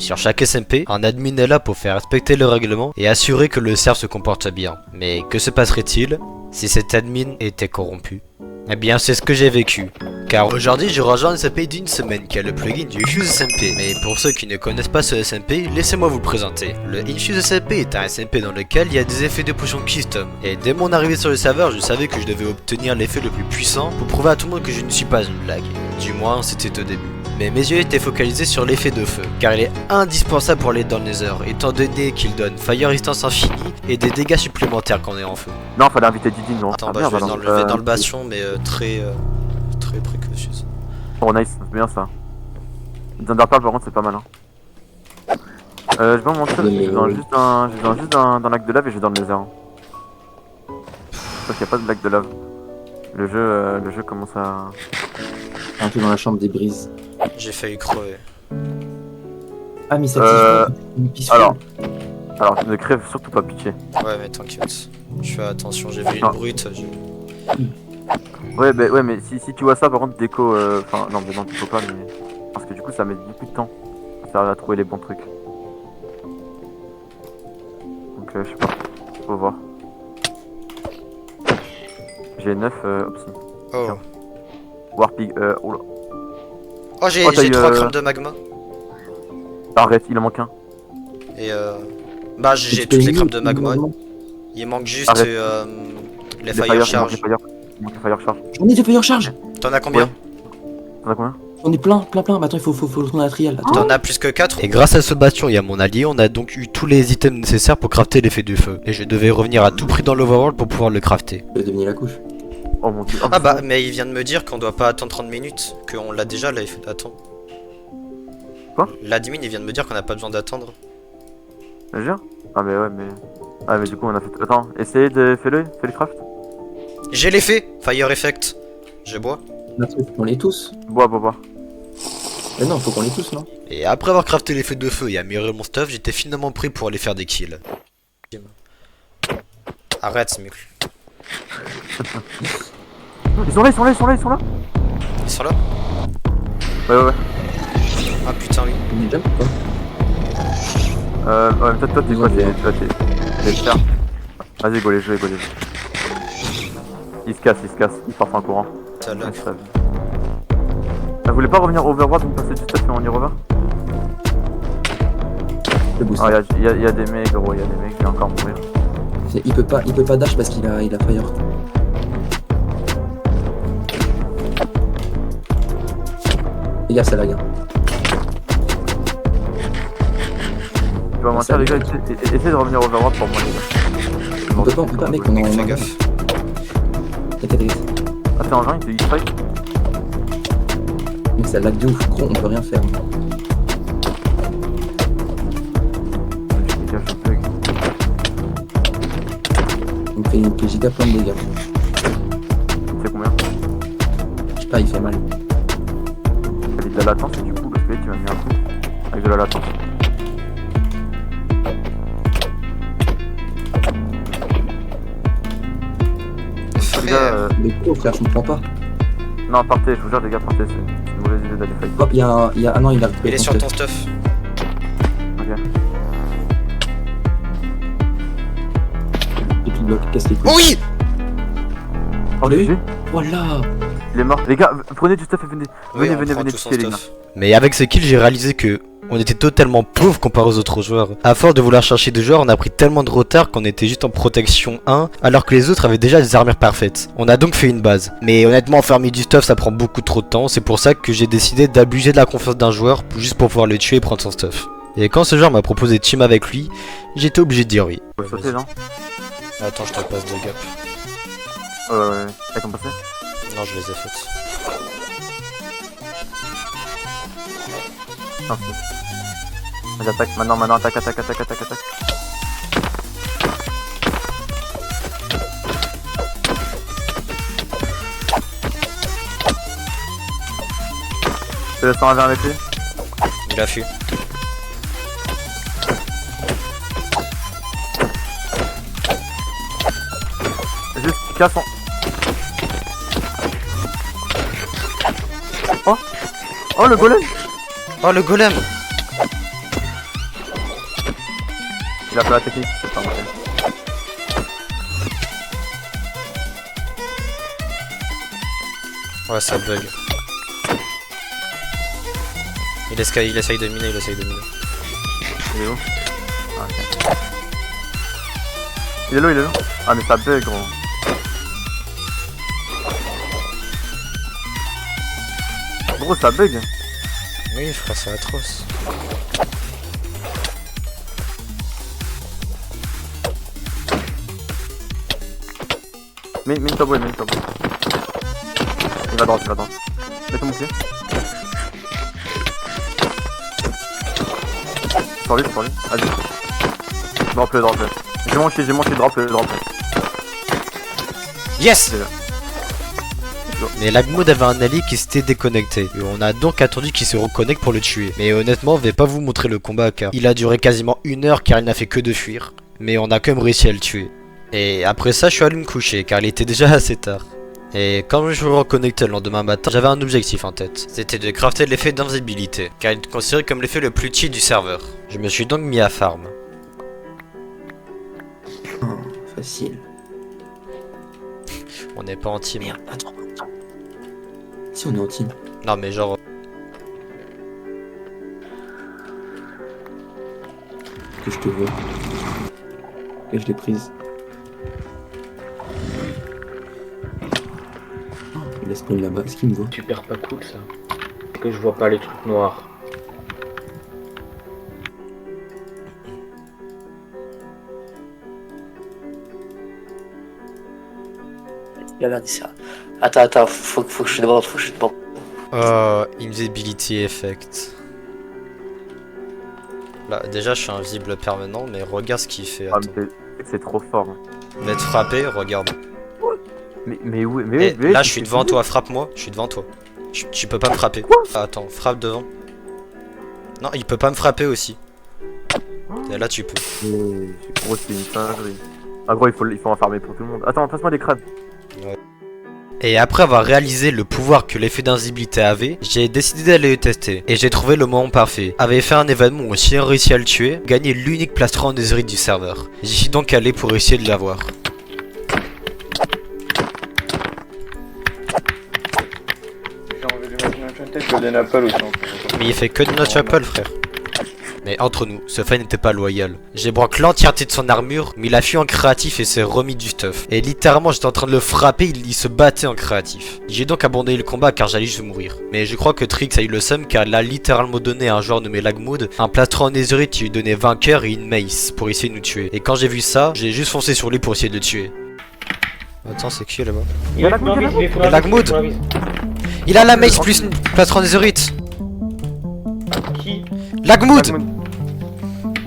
Sur chaque SMP, un admin est là pour faire respecter le règlement et assurer que le serveur se comporte bien. Mais que se passerait-il si cet admin était corrompu? Eh bien, c'est ce que j'ai vécu. Car aujourd'hui, je rejoins un SMP d'une semaine qui a le plugin du Infuse SMP. Mais pour ceux qui ne connaissent pas ce SMP, laissez-moi vous le présenter. Le Infuse SMP est un SMP dans lequel il y a des effets de potion custom. Et dès mon arrivée sur le serveur, je savais que je devais obtenir l'effet le plus puissant pour prouver à tout le monde que je ne suis pas une blague. Du moins, c'était au début. Mais mes yeux étaient focalisés sur l'effet de feu, car il est indispensable pour aller dans le Nether, étant donné qu'il donne fire resistance infinie et des dégâts supplémentaires quand on est en feu. Non, fallait inviter Didi, non. Attends, je vais l'enlever dans le bastion, mais très précautionneuse. Oh nice, c'est bien ça. Thunderpearl par contre c'est pas mal. Hein. Je vais vous montrer, je vais dans juste d'un lac de lave et je vais dans le Nether. Sauf qu'il n'y a pas de lac de lave. Le jeu commence à... Un peu dans la chambre des brises. J'ai failli crever. Ah mais ça une piste. Alors, ne crève surtout pas, pitié. Ouais mais t'inquiète. Je fais attention, j'ai vu une brute. Ouais, mais si tu vois ça par contre déco, enfin non mais non tu peux pas mais... Parce que du coup ça met beaucoup de temps à trouver les bons trucs. Donc je sais pas, faut voir. J'ai 9 opsi. Oh. Warpig, oula. Oh j'ai 3 crânes de magma. Arrête, il en manque un. Et bah j'ai toutes les crânes de magma. Il manque juste les fire charge. J'en ai des fire charge. T'en as combien? T'en as combien? J'en ai plein. Bah attends, il faut retourner à la trial. T'en as plus que 4. Et grâce à ce bastion et à mon allié, on a donc eu tous les items nécessaires pour crafter l'effet du feu. Et je devais revenir à tout prix dans l'overworld pour pouvoir le crafter. Je vais devenir la couche. Oh mon dieu. Ah bah mais il vient de me dire qu'on doit pas attendre 30 minutes, qu'on l'a déjà là, il faut attendre. Quoi? L'admin il vient de me dire qu'on a pas besoin d'attendre. Je jure? Ah mais ouais mais... Ah mais du coup on a fait... Attends, essayez de... Fais-le craft. J'ai l'effet Fire Effect. Je bois. On les tous. Bois. Mais non, faut qu'on les tous, non? Et après avoir crafté l'effet de feu et amélioré mon stuff, j'étais finalement prêt pour aller faire des kills. Arrête Smucle. Ils sont là. Ils sont là? Ouais. Ah putain oui. On est déjà ou pas? Ouais, toi t'es quoi? T'es cher. Vas-y, go les jeux. Il se casse, il part en courant. T'as là. Vous voulez pas revenir Overworld, vous passez du stuff et on y revient? Ah y'a des mecs gros, je vais encore mourir. Il peut pas dash parce qu'il a fire. Les gars, ça lag. Tu vas mentir les gars, essayez de revenir Overworld pour moi les gars. On peut pas mec, on est en... Fais gaffe. T'inquiète. Ah t'es en jungle, il strike? Mec, ça lag de ouf, gros, on peut rien faire. On fait giga plein de dégâts. C'est combien? Je sais pas, il fait mal. Avec de la latence du coup, parce que tu m'as mis un coup avec de la latence. Frère. Mais quoi frère, je comprends pas. Non, partez, je vous jure les gars, partez, c'est une mauvaise idée d'aller fight. Oh, ah non, il a Il est sur ton stuff. Ok. Et puis bloc, casse les couilles. Oh oui. Oh l'as eu GG. Voilà. Il est mort. Les gars, prenez du stuff et venez. Oui, venez, on prend tout son piquer, les gars. stuff. Mais avec ce kill j'ai réalisé que on était totalement pauvres comparé aux autres joueurs. À force de vouloir chercher des joueurs, on a pris tellement de retard qu'on était juste en protection 1, alors que les autres avaient déjà des armures parfaites. On a donc fait une base. Mais honnêtement, farmer du stuff, ça prend beaucoup trop de temps. C'est pour ça que j'ai décidé d'abuser de la confiance d'un joueur, juste pour pouvoir le tuer et prendre son stuff. Et quand ce joueur m'a proposé de team avec lui, j'étais obligé de dire oui. Faut sauter, non? Attends, je te passe de gap. Ouais. T'as qu'à me passer? Non, je les ai faites. Non, vas-y, attaque, maintenant, attaque. Je te laisse en avec lui. Il a fui. Juste, casse son... Oh le golem. Oh le golem. Il a pas la technique, c'est pas vrai. Ouais, ça bug. Il essaye de miner, Il est où? Ah, ok. Il est là. Ah, mais ça bug, gros. Gros, ça bug. Oui, frère, c'est atroce. Mets une tabouille. Il va droit. Mets ton bouclier. Sur lui. Vas-y. Drop-le. J'ai manqué, drop-le. Yes! Déjà. Mais Lagmood avait un allié qui s'était déconnecté. Et on a donc attendu qu'il se reconnecte pour le tuer. Mais honnêtement, je vais pas vous montrer le combat car il a duré quasiment 1 heure car il n'a fait que de fuir. Mais on a quand même réussi à le tuer. Et après ça, je suis allé me coucher car il était déjà assez tard. Et quand je me reconnectais le lendemain matin, j'avais un objectif en tête. C'était de crafter l'effet d'invisibilité, car il est considéré comme l'effet le plus cheat du serveur. Je me suis donc mis à farm. Oh, facile. On n'est pas en team. Merde, attends. Si on est en team. Non mais genre... Que je te vois. Et je l'ai prise. Il a spawn là-bas, est-ce qu'il me voit? Super pas cool ça. Que je vois pas les trucs noirs. Il a l'air dit ça. Attends, faut que je te demande, Invisibility effect. Là, déjà je suis invisible permanent, mais regarde ce qu'il fait. Ah, Attends. mais c'est trop fort. Hein. M'être frappé, regarde. Mais où? Eh, là je suis devant toi, frappe-moi, je suis devant toi. Tu peux pas me frapper. Attends, frappe devant. Non, il peut pas me frapper aussi. Et là tu peux. Gros, c'est une singerie. Ah, gros, il faut en farmer pour tout le monde. Attends, passe-moi des crânes. Ouais. Et après avoir réalisé le pouvoir que l'effet d'invisibilité avait, j'ai décidé d'aller le tester. Et j'ai trouvé le moment parfait. Avait fait un événement où si j'ai réussi à le tuer, gagner l'unique plastron en netherite du serveur. J'y suis donc allé pour essayer de l'avoir. J'ai envie de mettre une enchanted que d'un apple aussi. Mais il fait que de notre apple, frère. Mais entre nous, ce fan n'était pas loyal. J'ai broqué l'entièreté de son armure, mais il a fui en créatif et s'est remis du stuff. Et littéralement, j'étais en train de le frapper, il se battait en créatif. J'ai donc abandonné le combat car j'allais juste mourir. Mais je crois que Trix a eu le seum car il a littéralement donné à un joueur nommé Lagmood un plastron en netherite qui lui donnait vainqueur et une mace pour essayer de nous tuer. Et quand j'ai vu ça, j'ai juste foncé sur lui pour essayer de le tuer. Attends, c'est qui là-bas? Il a la Lagmood. Il a la mace plus une plastron en netherite. Qui? Lagmood.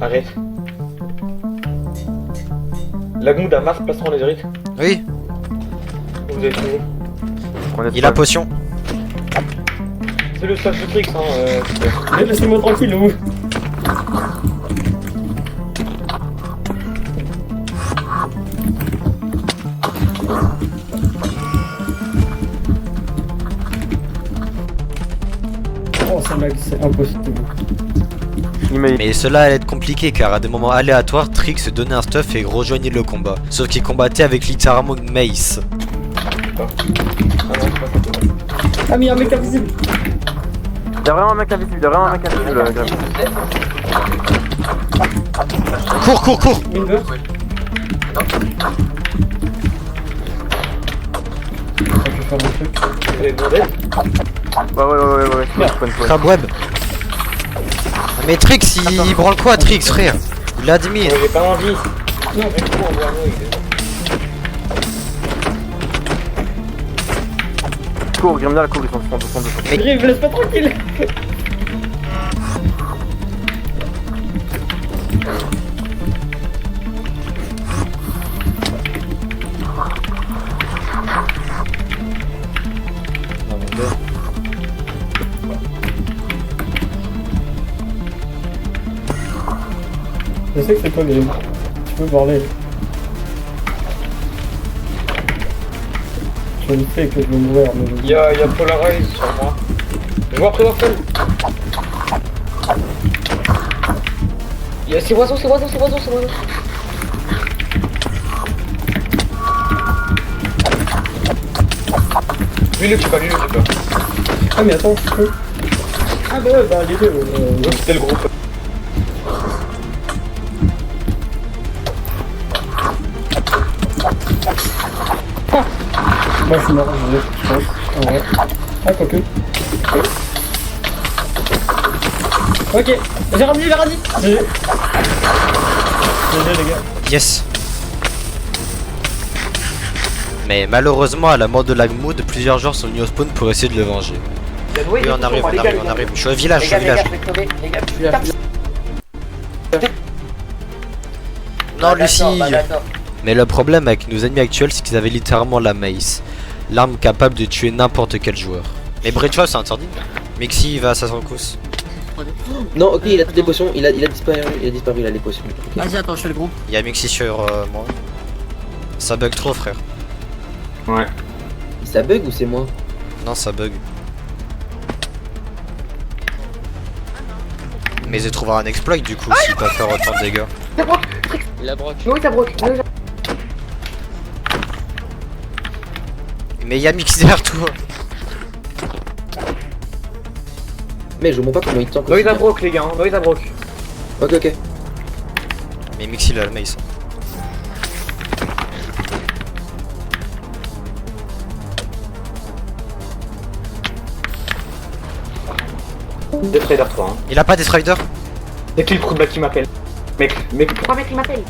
Arrête. Lagmood a masque plastron en netherite. Oui, Vous avez trouvé. il a potion. C'est le staff de Trix hein. Laissez-moi tranquille vous. Oh ça lag, c'est impossible. Mais cela allait être compliqué car à des moments aléatoires, Trix donnait un stuff et rejoignait le combat. Sauf qu'il combattait avec littéralement une mace. Ah mais y'a un mec invisible. Y'a vraiment un mec invisible, Graham. Cours. Minver. Je vais faire mon truc. Vous avez demandé? Ouais. Crab web. Ah, mais Trix, il branle quoi Trix, frère? Il l'a admis. J'ai pas envie. Non, reste pas en voir Cours, Grimdal, cours, ils sont descendus. Mais- Grive, laisse pas tranquille. Je sais que c'est toi, Grim. Tu peux parler. Je le sais que je vais mourir, mais... Y'a Polarize sur moi. Je vois Prédator. C'est oiseau, c'est oiseau, c'est oiseau, c'est oiseau. Lui le tue pas, lui le tue pas. Ah mais attends, ah bah ouais, bah les deux, c'était le groupe. Moi je suis mort, je pense. En vrai. Ah, quoique. Ok, j'ai ramené la radie. GG. GG les gars. Yes. Mais malheureusement, à la mort de Lagmood, plusieurs joueurs sont venus au spawn pour essayer de le venger. Oui, on arrive, on arrive, on arrive. Je suis au village, je suis au village. Non, Lucie. Mais le problème avec nos ennemis actuels, c'est qu'ils avaient littéralement la mace. L'arme capable de tuer n'importe quel joueur. Mais Breachwall, c'est interdit. Mixi, il va à sa secours. Non, ok, il a toutes les potions, il a disparu, il a les potions. Vas-y, attends, je fais le groupe. Il y a Mixi sur moi. Ça bug trop, frère. Ouais. Ça bug ou c'est moi? Non, ça bug. Mais j'ai trouvé un exploit du coup, s'il peut faire autant de dégâts. Il a broc. Oui, ça broque. Mais il y a Mixi derrière toi. Mais je vois pas comment il tank. Noise à broc, les gars, hein. Noise à broc. Ok, ok. Mais Mixi, il a le mace. Des traders 3, hein. Il a pas des Strider? Et puis le trou de bac qui m'appelle. Mec, pourquoi mec il m'appelle?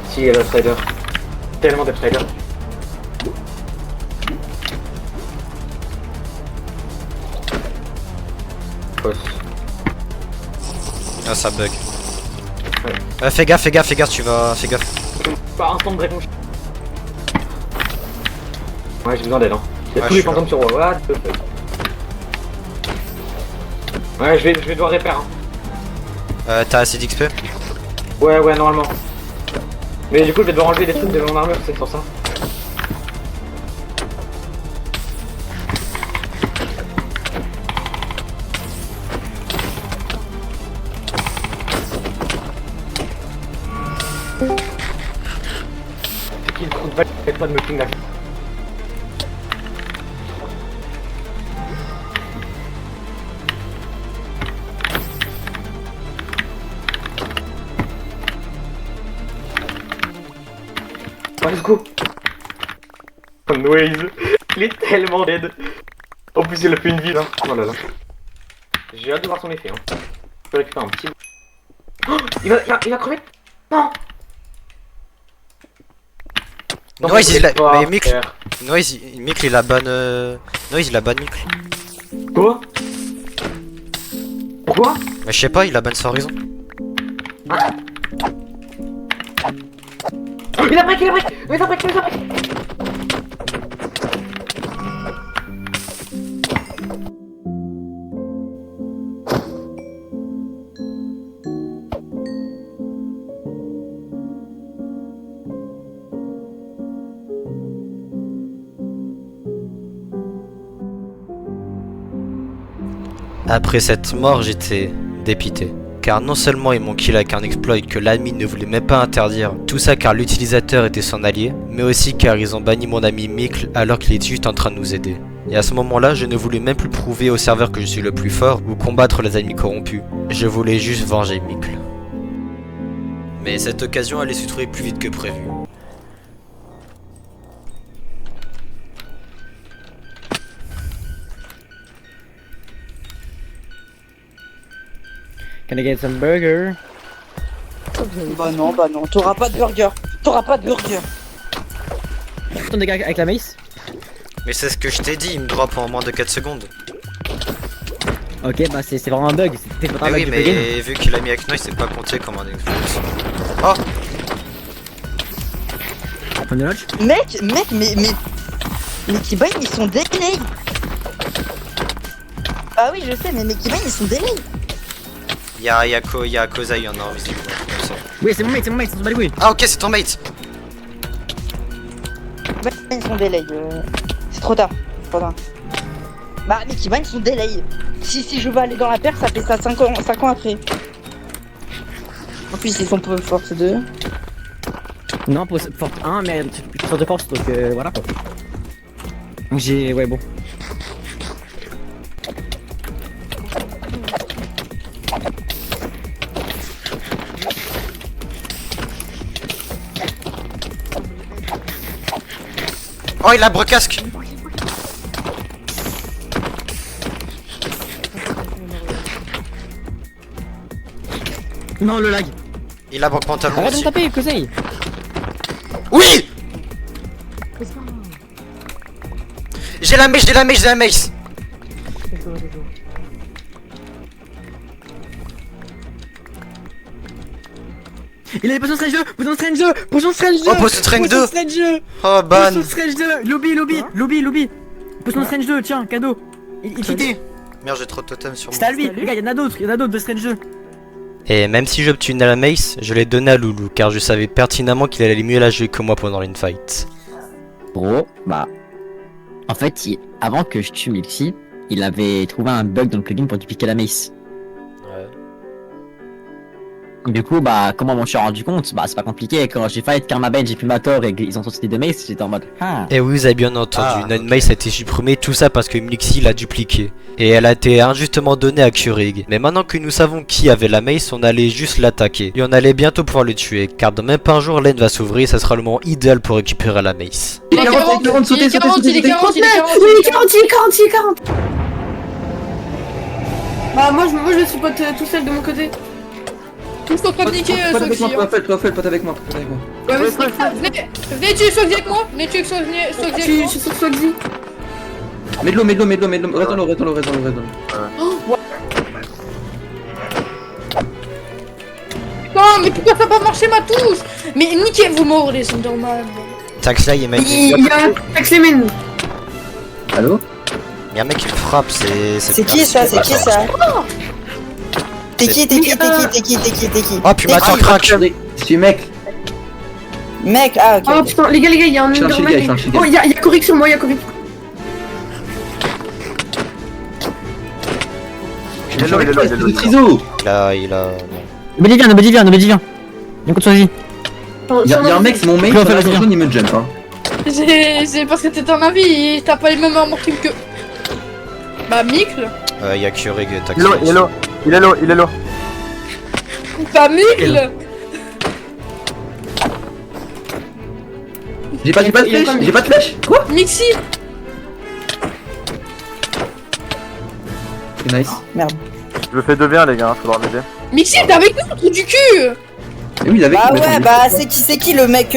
Si, il y a le trader. Tellement de traders. Ah, ça bug. Ouais. Fais gaffe, tu vas. Fais gaffe. Pas instant de réponse. Ouais, j'ai besoin d'aide, hein. Il y a Ouais, tous je les suis là. fantômes sur moi. What the fuck. Ouais, je vais devoir réparer, hein. T'as assez d'XP? Ouais, normalement. Mais du coup, je vais devoir enlever des trucs de mon armure, c'est pour ça. C'est qui le trou de balle? Arrête pas de me ping là. Oh, let's go. Oh, Noise. Il est tellement dead. En plus, il a fait une vie là. Oh là là. J'ai hâte de voir son effet. Hein. Je peux récupérer un petit. Oh, il va crever. Non. Noise, il a. Mais Mikl. Frère. Noise, Mikl, il a ban. Noise, il a ban Mikl. Quoi? Pourquoi? Mais je sais pas, il a ban sans raison. Oh, il a break. Il a break. Après cette mort, j'étais dépité. Car non seulement ils m'ont kill avec un exploit que l'admin ne voulait même pas interdire, tout ça car l'utilisateur était son allié, mais aussi car ils ont banni mon ami Mikl alors qu'il était juste en train de nous aider. Et à ce moment-là, je ne voulais même plus prouver au serveur que je suis le plus fort ou combattre les ennemis corrompus. Je voulais juste venger Mikl. Mais cette occasion allait se trouver plus vite que prévu. Can I get some burger? Bah non, t'auras pas de burger. Ton dégâts avec la mace? Mais c'est ce que je t'ai dit, il me drop en moins de 4 secondes. Ok, bah c'est vraiment un bug, c'était pas un Mais bug oui, du plugin. mais vu qu'il a mis avec Noise, c'est pas compté comme un exploit. Oh! Prends de notch. Mec, mes Keybind ils sont délai. Ah oui, je sais, mais mes Keybind ils sont délai. Y'a Kozai, il y en a invisible, comme ça. Oui, c'est mon mate, c'est pas les couilles. Ah ok, c'est ton mate! Ouais, ils sont délai. C'est trop tard. Bah, Mickey Bang, son délai. Si je veux aller dans la paire, ça fait ça 5 ans après. En plus, ils sont peu force 2. Non, pour force 1, mais force de force, donc voilà quoi. Donc j'ai. Ouais, bon. Oh, il a brecasque. Non, le lag. Il a broc pantalon Arrête de me aussi. taper, Kosei. Oui. J'ai la mace. Il avait potion strange 2, potion strange 2, potion strange 2. Oh, potion strange 2. Potion strange 2. Oh, ban. Potion strange 2. Lobby. Potion strange 2, tiens, cadeau. Il quittait. Merde, j'ai trop de totems sur moi. C'était à lui. Les gars, y'en a d'autres de strange 2. Et même si j'obtenais la mace, je l'ai donné à Loulou car je savais pertinemment qu'il allait mieux la jouer que moi pendant l'infight. Gros, bah. En fait, avant que je tue Milky, il avait trouvé un bug dans le plugin pour dupliquer la mace. Ouais. Du coup, bah, comment m'en suis rendu compte? Bah, c'est pas compliqué. Quand j'ai fight Karma Ben, j'ai Primator et ils ont sorti des maces, j'étais en mode. Ah. Et oui, vous avez bien entendu, notre mace a été supprimée, tout ça parce que Mlixi l'a dupliqué. Et elle a été injustement donnée à Keurig. Mais maintenant que nous savons qui avait la mace, on allait juste l'attaquer. Et on allait bientôt pouvoir le tuer, car dans même pas un jour, l'aine va s'ouvrir et ça sera le moment idéal pour récupérer la mace. Il est 40, sautez. Il est 40. Bah moi je suis pote tout seul de mon côté. Tous sont en train de niquer Pote avec Soxy. moi, pote avec moi. Ouais, venez tuer Soxy avec moi. Venez tuer Soxy avec moi. Je suis sur Soxy. Mets de l'eau. Reste dans l'eau. Non mais pourquoi ça a pas marché ma touche? Mais niquez-vous mort les Enderman. Taxla, il m'a dit. Il y a un Taxlemen. Allô? Il y a un mec qui me frappe, C'est qui ça? T'es qui? Oh, puis maintenant crack. Je suis mec. Mec, ah ok. Oh putain, les gars, il y a un Je suis un Enderman. chiga, je suis un Oh, il y a Corik sur moi, il y a Corik. Il est là. Il a. Nobody vient. Viens contre Soxy. Il y a un mec, c'est mon mec, Après, on fait la la jaune, il me jump. Hein. C'est parce que t'es un avis, t'as pas les mêmes armures que. Bah, Mikl. Il y a Keurig et Taxla. Il est là. Bah, Mikl. J'ai pas de flèche. Quoi? Mixi. C'est nice. Je me fais 2v1 les gars, faudra m'aider. Mixi, t'es avec nous, trou du cul. Et oui, il avait. Bah ouais, bah c'est qui le mec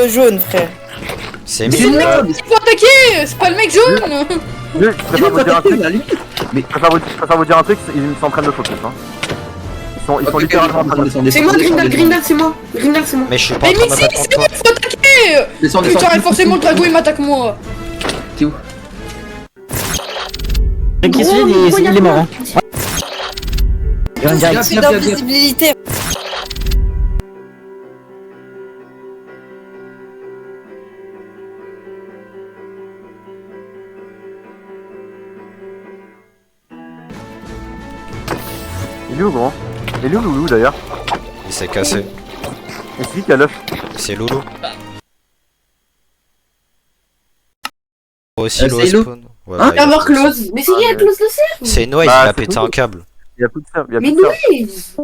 jaune, frère? C'est C'est le mec qu'il faut attaquer, c'est pas le mec jaune. Je préfère vous dire un truc, ils sont en train de focus. Hein. Ils sont littéralement en train de descendre. C'est moi, Grindal, c'est moi. Mais je suis pas en Mais train de me Mixi, battre contre c'est moi toi. qu'il faut attaquer. Descends. Putain, forcément le dragon il m'attaque moi. T'es où? Il est mort. Hein. Je suis d'invisibilité. Il est où gros? Il est où Loulou d'ailleurs? Il s'est cassé. Et c'est qui a l'œuf? C'est Loulou. Aussi C'est l'eau Loulou. spawn. Ouais, Hein? bah, il a Avoir fait ça. close. Mais c'est qui a close le cerf? C'est Noise, Bah, il a c'est pété Loulou. un câble. Il y a plus de ça. Mais Louise.